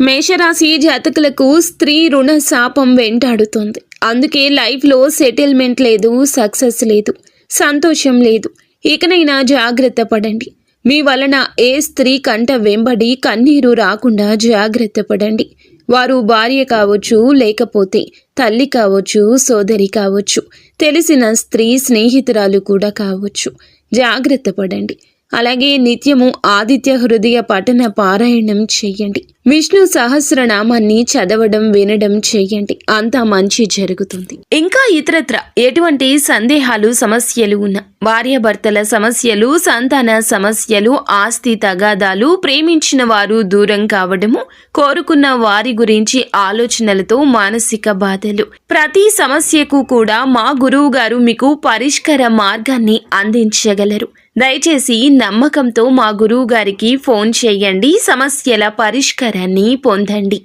మేషరాశి జాతకులకు స్త్రీ రుణ శాపం వెంటాడుతోంది. అందుకే లైఫ్లో సెటిల్మెంట్ లేదు, సక్సెస్ లేదు, సంతోషం లేదు. ఇకనైనా జాగ్రత్త పడండి. మీ వలన ఏ స్త్రీ కంట వెంబడి కన్నీరు రాకుండా జాగ్రత్త పడండి. వారు భార్య కావచ్చు, లేకపోతే తల్లి కావచ్చు, సోదరి కావచ్చు, తెలిసిన స్త్రీ స్నేహితురాలు కూడా కావచ్చు. జాగ్రత్త పడండి. అలాగే నిత్యము ఆదిత్య హృదయ పఠన పారాయణం చెయ్యండి. విష్ణు సహస్రనామాన్ని చదవడం వినడం చెయ్యండి. అంతా మంచి జరుగుతుంది. ఇంకా ఇతరత్ర ఎటువంటి సందేహాలు సమస్యలు ఉన్న భార్యాభర్తల సమస్యలు, సంతాన సమస్యలు, ఆస్తి తగాదాలు, ప్రేమించిన వారు దూరం కావడము, కోరుకున్న వారి గురించి ఆలోచనలతో మానసిక బాధలు, ప్రతి సమస్యకు కూడా మా గురువు గారు మీకు పరిష్కార మార్గాన్ని అందించగలరు. దయచేసి నమ్మకంతో మా గురువు గారికి ఫోన్ చేయండి. సమస్యల పరిష్కారాన్ని పొందండి.